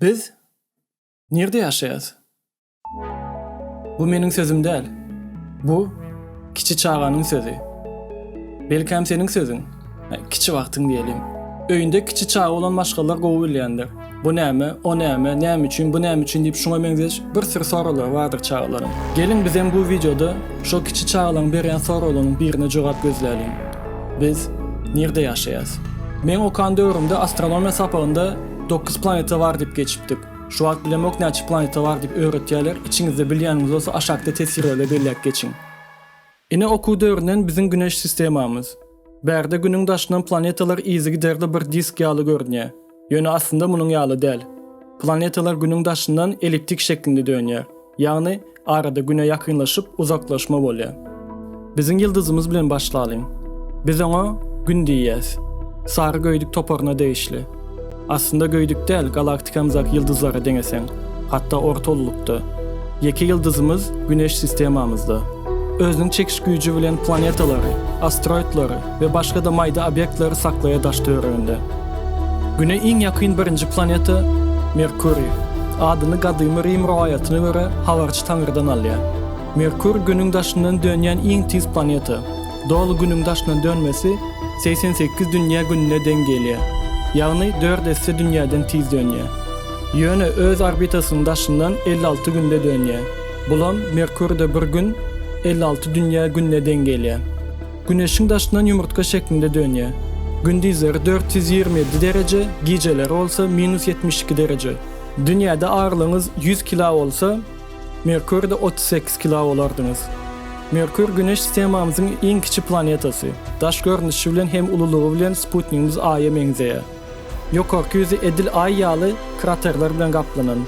Biz nerede yaşayız? Bu menin sözüm değil. Bu Kiçi Çağan'ın sözü. Belki hem senin sözün. Kiçi vaktin diyelim. Öýünde Kiçi Çağa olan başgalar gowy bilýändir. Bu näme, o näme, näme üçin, bu näme üçin diýip şoňa meňzeş bir sir soralar bardyr çağalaryň. Gelin biz hem bu videoda şo Kiçi Çağalaryň berýän soralaryň birine jogap gözläýin. Biz nerede yaşayız? Men okan döwrümde astronomiya sapagynda 9 planeta var diýip geçipdik. Şu wagt bilemok näçe planeta var diýip öğretýärler. İçiňizde bilýäniňiz bolsa aşakda tesirle belläp geçiň. Ine oku döwründen bizim güneş sistemamiz. Bärde günüň daşynan planetalar izi giderde bir disk ýaly görünýär. Ýöne aslında munyň ýaly däl. Planetalar günüň daşyndan eliptik şeklinde dönýär. Ýagny arada güne ýakynlaşyp uzaklaşma bolýar. Biziň ýyldızymyz bilen başlaýyn. Biz oňa gün diýýäs. Sary göýdük toparyna değişli. Aslında göýdük däl, galaktikamyzdaky ýyldızlara deňeseň. Hatda ortalykda. Ýeki ýyldızymyz güneş sistemamyzda. Özüniň çekiş güýji bilen planetalary, asteroidlary we başga da maýda obyektleri saklaýa daş töwerinde. Güne iň ýakyn birinji planeta Merkuri. Adyny gadymy Rim rowayatyna görä habarçy taňrydan alýar. Merkur günüň daşyndan dönýän iň tiz planeta. Dolu günüň daşyndan dönmesi 88 dünýä gününe deň gelýär. Ýagny 4 esse dünýäden tiz dönýär. Ýöne öz orbitasynyň daşyndan 56 günde dönýär. Bulan Merkurda bir gün 56 dünýä gününe deň gelýär. Güneşiň daşyndan ýumurtka şeklinde dönýär. Gündizleri 427 derece, geceleri olsa -72 derece. Dünyada ağırlığınız 100 kilo olsa, Merkur'da 38 kilo olardınız. Merkur güneş sistemamızın en kiçi planetası. Daş görünüşü bilen hem ululuğu bilen Sputnikimiz Ay'a meňzeýär. Ýokarky ýüzi edil Ay ýaly kraterler bilen gaplanan.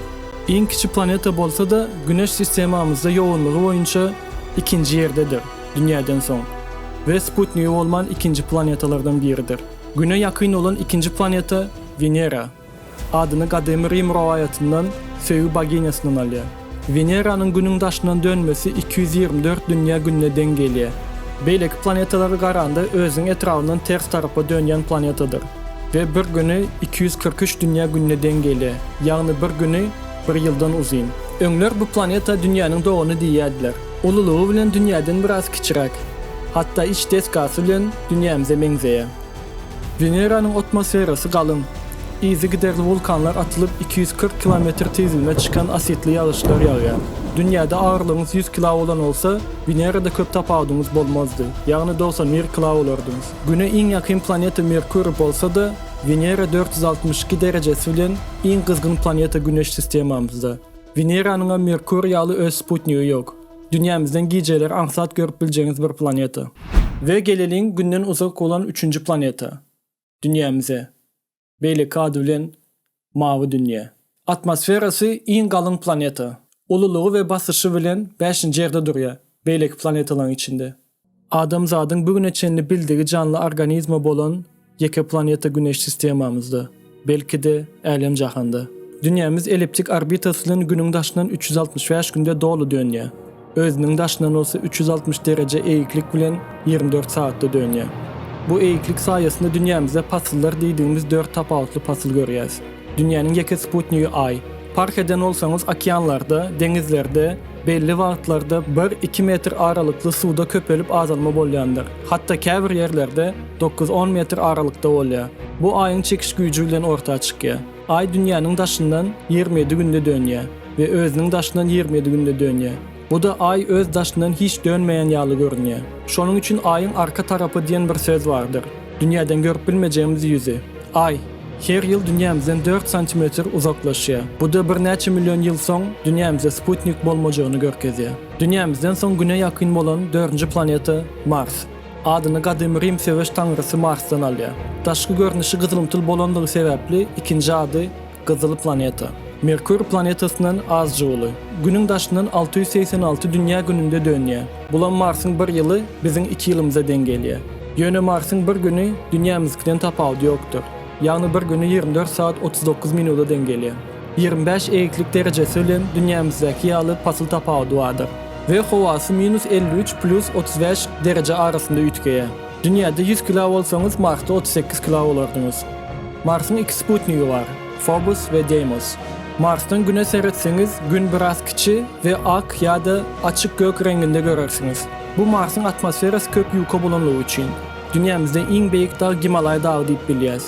En kiçi planeta bolsa da güneş sistemamızda yoğunluğu boýunça ikinci ýerdedir, dünýäden soň. Ve Sputnik olman ikinci planetalardan biridir. Güne yakın olan ikinci planeta Venera. Adyny gadymy Rim rowayatyndan Söýü Boginiýasynyň alýar. Veneranyň günüň daşyndan dönmesi 224 dünýä gününe deň gelýär. Beýleki planetalary garanda özüň etrafyndan ters tarapa dönýän planetadyr. Ve bir günü 243 dünýä gününe deň gelýär. Ýagny bir günü bir ýyldan uzyn. Öňler bu planeta dünýäniň dogyny diýýärdiler. Ululuğu bilen dünýäden biraz kiçirek. Hatta iç desgasy bilen dünýämize meňzeýär. Veneranyň atmosferasy galyn. Izi giderli vulkanlar atılıp 240 km tezligine çıkan asitli ýağışlar ýağýar. Dünýäde ağırlığınız 100 kilo olan olsa, Venerada köp tapadyňyz bolmazdy. Ýagny 91 kilo olardyňyz. Güne iň ýakyn planeta Merkur bolsa da, Venera 462 derecesi bilen iň gyzgyn planeta güneş sistemamyzda. Veneranyň Merkur ýaly öz Sputnigi ýok. Dünýämizden gijeler aňsat görüp biljeňiz bir planeta. Ve geleliň günden uzak olan 3-nji planeta. Dünýämize. Beýleki ady bilen Mawy dünýä. Atmosferasy iň galyn planeta. Ululuğu we basyşy bilen 5-nji ýerde durýar. Beýleki planetalaryň içinde. Adamzadyň bugüne çenli bildigi canlı organizma bolan ýeke planeta güneş sistemamyzda. Belki de elem jahanda. Dünýämiz eliptik orbitasy bilen günüň daşyndan 365 günde dolu dönýär. Özüniň daşyndan olsa 360 derece eýiklik bilen 24 saatda dönýär. Bu eýiklik saýasynda dünýämizde pasyllar diýdiğimiz 4 tapawutly pasyl görýäs. Dünýäniň ýeke Sputnigi Ay. Park eden olsaňyz okeanlarda, deňizlerde, belli wagtlarda 1-2 metr aralykly suwda köpelip azalma bolýandyr. Hatda käbir ýerlerde 9-10 metr aralykda bolýar. Bu aýyň çekiş güýji bilen ortağa çykýar. Ay dünýäniň daşyndan 27 günde dönýär we özüniň daşyndan 27 günde dönýär. Bu da Ay öz daşyndan hiç dönmeýän ýaly görünýär. Şonuň üçin Aýyň arka tarapy diýen bir söz bardyr. Dünýäden görüp bilmejegimiz ýüzi. Ay her ýyl dünýämizden 4 cm uzaklaşýar. Bu da bir näçe million ýyl soň dünýämize Sputnik bolmajagyny görkezýär. Dünýämizden soň güne ýakyn bolan 4-nji planeta Mars. Adyny gadymy Rim söwüş taňrysy Marsdan alýar. Daşky görnüşi gyzylymtyl bolandygy sebäpli ikinji ady Gyzyl planeta. Merkur planetasynyň az joly. Günüň daşyndan 686 dünýä gününde dönýär. Bulan Marsyň bir ýyly biziň 2 ýylymyza deň gelýär. Ýöne Marsyň bir günü dünýämizden tapawdy ýokdur. Ýagny bir günü 24 saat 39 minuta deň gelýär. 25 eýiklik derecesi bilen dünýämizdäki ýaly pasyl tapawdy bardyr. Ve howasy -53 + 35 derece arasynda ütgeýär. Dünýäde 100 kilo bolsaňyz Marsda 38 kilo bolardyňyz. Mars'ın iki Sputnigi var. Phobos ve Deimos. Mars'tan Güne seyretseniz gün biraz kiçi ve ak ya da açık gök renginde görürsünüz. Bu Mars'ın atmosferası köp yuka bulanlığı için. Dünyamızda en büyük dağ Himalay Dağı deyip biliyoruz.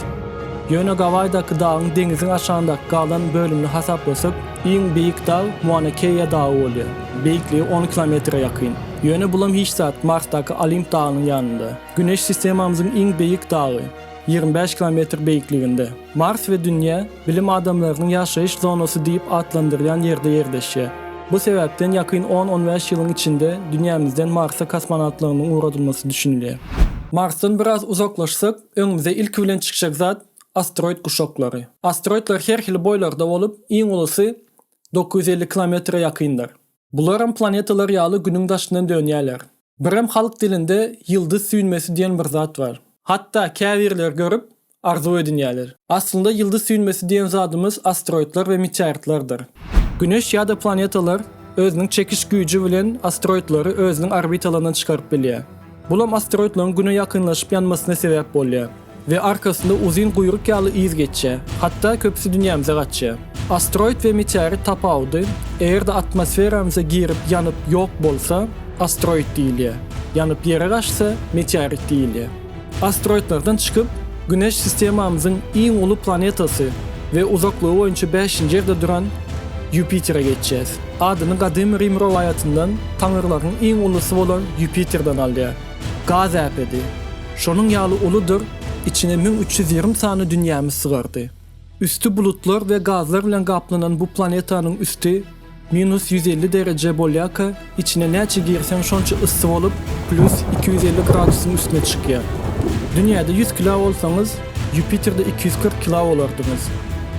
Yöne Gavay'daki dağın denizin aşağındaki kalan bölümünü hesaplasak en büyük dağ Mauna Kea Dağı oluyor. Büyüklüğü 10 kilometre yakın. Yöne bulam hiç saat Mars'taki Olimp Dağı'nın yanında. Güneş sistemimizin en büyük dağı. 25 kilometre büyüklüğünde. Mars ve Dünya, bilim adamlarının yaşayış zonası deyip adlandırılan yerde yerleşiyor. Bu sebepten yakın 10-15 yılın içinde dünyamızdan Mars'a kosmonotlarının uğradılması düşünülüyor. Mars'tan biraz uzaklaşsak, önümüze ilk bilen çıkacak zat asteroid kuşakları. Asteroidler her xil boylarda olup, en ulusu 950 kilometre yakındır. Bularım planetalar yalı günün daşından dönüyorlar. Birem halk dilinde yıldız süynmesi diyen bir zat var. Hatta kavirler görüp arzu edinýärler. Aslında yıldız süynmesi diýen zadymyz asteroidler we meteoritlerdir. Güneş ya da planetalar özüniň çekiş güýji bilen asteroidlary özüniň orbitalaryndan çykaryp bilýär. Bulam asteroidlaryň güne ýakynlaşyp ýanmasyna sebäp bolýar we arkasynda uzun guýruk ýaly iz geçýär. Hatta köpüsi dünyamyza gaçýar. Asteroid we meteorit tapawdy, eger atmosferamyza girip ýanyp ýok bolsa, asteroid diýilýär. Ýanyp ýere gaçsa, meteorit diýilýär. Asteroidlardan çıkıp Güneş sistemimizin en ulu planetası ve uzaklığı boyunca 5. yerde duran Jüpiter'e geçeceğiz. Adını Kadim Rim rivayetinden tanrıların en ulusu olan Jüpiter'den aldı. Gaz äpedi. Şonun ýaly uludur, içine 1320 tane dünyamız sığardı. Üstü bulutlar ve gazlar bilen gaplanan bu planetanyň üstü minus 150 derece bolýaka, içine näçe girsen şonça ıssy bolup plus 250 gradusyň üstüne çykýar. Dünyada 100 kilo olsanız, Jüpiter'de 240 kilo olardınız.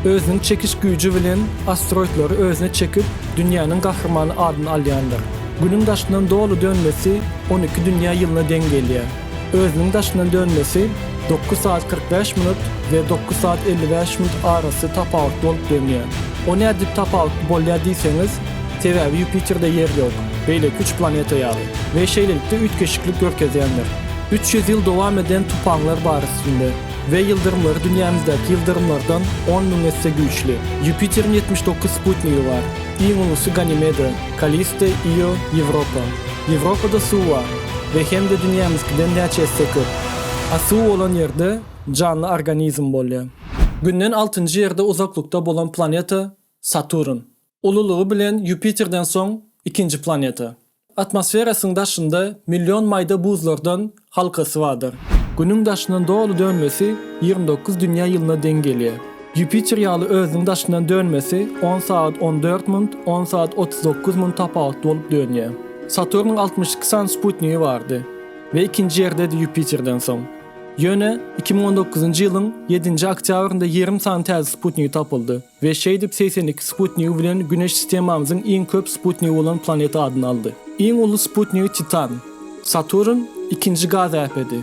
Özünün çekiş gücü bilen asteroidleri özüne çekip Dünyanyň gahrmanı adyny alýandyr. Günün daşyndan dolu dönmesi 12 dünya ýylyna deň gelýär. Özünün daşyndan dönmesi 9 saat 45 minut ve 9 saat 55 minut arasy tapawut bolup dönýär. O nädip tapawut bolýar diýseniz, sebäbi Jüpiter'de yer ýok. Beýle 3 planeta ýaly we şeýlelikde ütkeşiklik görkezýändir. 300 yıl devam eden tufanlar barısında ve yıldırımları dünyamızdaki yıldırımlardan 10 000 güçlü. Jüpiter'in 79 sputniği var. En ulusu Ganymede, Kalliste, Io, Europa. Europa'da su var ve hem de dünyamızkinden näçesi köp. A su olan yerde canlı organizm bolýar. Günden 6. yerde uzaklykda bolan planeta Saturn. Ululuğu bilen Jüpiter'den soň 2. planeta. Atmosferasyň daşynda milyon mayda buzlardan halkasy vardır. Günün daşyndan dolu dönmesi 29 dünya ýylyna deň gelýär. Jüpiter ýaly özüniň daşyndan dönmesi 10 saat 14 minut, 10 saat 39 minut tapawut bolup dönýär. Saturn'un 62 san sputniği vardı ve 2. ýerde Jüpiter'den soň. Ýöne 2019 ýylyň 7. oktýabrynda 20 san täze sputniği tapyldy ve şeýdip 82 sputniği bilen Güneş sistemimizin en köp sputniği bolan planeta adyny aldy. En ulu sputniği Titan. Saturn 2. gaz äpedi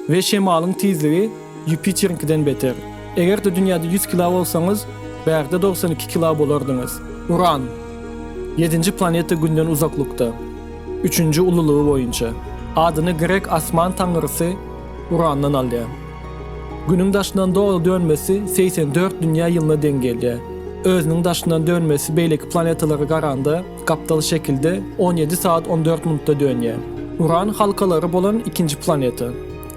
ve şemalyň tizligi Jüpiter'inkinden beter. Eger de dünyada 100 kilo bolsaňyz, bärde 92 kilo bolardyňyz. Uran 7. planeta günden uzaklykda. 3. ululuğu boyunca. Adyny Grek asman tanrysy Urandan alýar. Günün daşyndan dolu dönmesi 84 dünya ýylyna deň gelýär. Özüniň daşyndan dönmesi beýleki planetalara garanda gapdaly şekilde 17 saat 14 minutda dönýär. Uran halkalary bolan 2. planeta.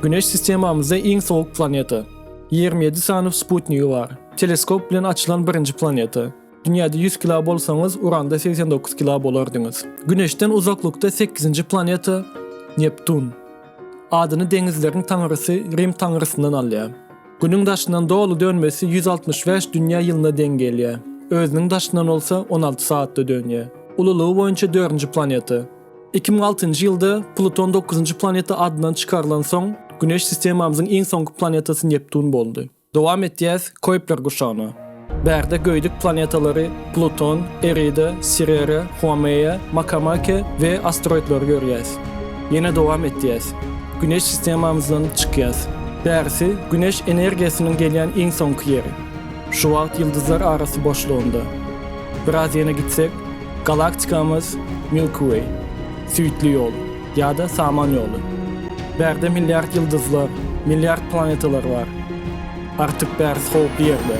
Güneş sistemimizde en soğuk planeta. 27 sany sputniği var. Teleskop bilen açylan 1. planeta. Dünyada 100 kilo bolsaňyz, Uranda 89 kilo bolardyňyz. Güneşden uzaklykda 8. planeta Neptun. Adyny deňizleriň tanrysy Rim tanrysyndan alýar. Günün daşyndan dolu dönmesi 165 dünya ýylyna deň gelýär. Özüniň daşyndan olsa 16 saatda dönýär. Ululuğu boyunca 4. planeta. 2006 ýylda Pluton 9. planeta adynan çykarylan soň, Güneş sistemimizin en soňky planetasy Neptun boldy. Dowam etýäs Kuiper guşagyna. Bärde göýdük planetalary Pluton, Eridä, Sirere, Haumea, Makemake we asteroidlary görýäs. Ýene dowam etýäs. Güneş sistemimizden çykýas. Bärsi güneş energiýasynyň gelýän en soňky ýeri. Şu wagt ýyldızlar arasy boşluğunda. Biraz ýene gitsek, galaktikamyz Milky Way, süýtli ýol ýa-da saman ýolu. Bärde milliard ýyldızlar, milliard planetalar var. Artık bärsi howply ýerde.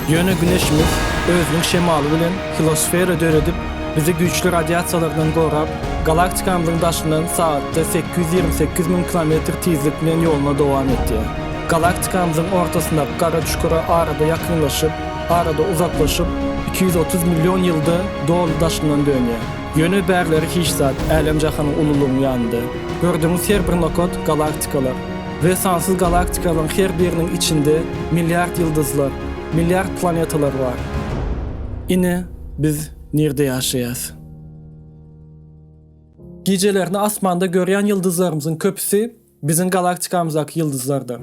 Ýöne güneşimiz özünün şemaly bilen filosofera döredip bizi güçlü radiasiyalardan gorap, galaktikamyzyň daşyndan saatda 828 000 kilometr tezlik bilen ýoluna dowam etdi. Galaktikamyzyň ortasynda gara çukura arada yakınlaşıp, arada uzaklaşıp 230 milyon ýylda dolu daşyndan dönýär. Ýöne bärleri hiç zat älem jahanyň ululugyny ýandy. Gördüğümüz her bir nokot galaktikalar ve sansız galaktikaların her birinin içinde milyard yıldızlar, milyard planetalar var. Ine biz nerede yaşayas? Gecelerini asmanda görýän yıldızlarımızın köpüsi bizim galaktikamyzdaki yıldızlardır.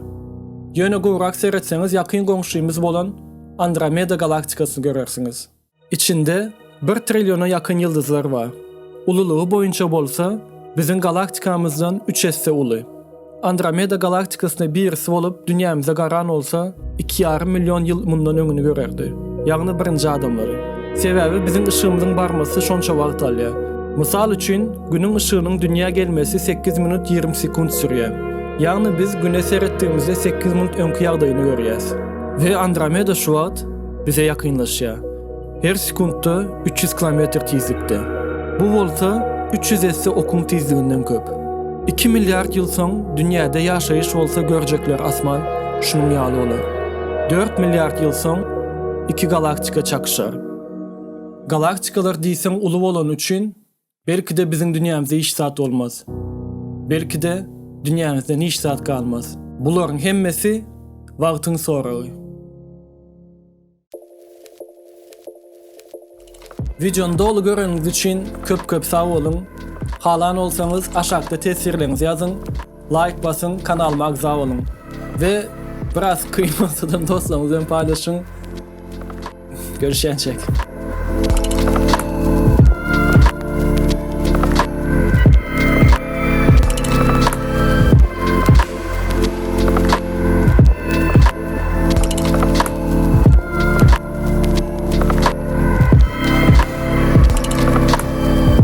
Ýöne gowrak seretseňiz ýakyn goňşymyz bolan Andromeda galaktikasyny görersiniz. İçinde 1 trilyona ýakyn yıldızlar var. Ululugy boýunça bolsa bizim galaktikamyzdan 3 esse uly. Andromeda galaktikasyna birisi bolup dünýämize garan olsa 2,5 milyon ýyl mundan öňüni görerdi. Ýagny birinji adamlary. Sebäbi bizim ışığımızın barması şonça wagt alýar. Mysal üçin günüň ışığının dünýä gelmesi 8 minut 20 sekund sürýär. Ýagny biz güne seretdiğimizde 8 minut öňki ýagdaýyny görýäs. Ve Andromeda şu wagt bize ýakynlaşýar. Her sekundda 300 kilometr tezlikde. Bu bolsa 300 esse okun tezliginden köp. 2 milyard ýyl soň dünýäde ýaşaýyş bolsa görjekler asman şunuň ýaly bolar. 4 milyard ýyl soň 2 galaktika çakışar. Galaktikalar diýseň uly bolan üçin belki de biziň dünýämizde hiç zat bolmaz. Belki de dünýämizde hiç zat kalmaz. Bularyň hemmesi wagtyň soragy. Videonu dolu göreňiz üçin köp sag bolun. Halan olsanız aşağıda tesirlerinizi yazın, like basın, kanalıma agza olun. Ve biraz kıymasadan dostlarınızla paylaşın. Görüşencek.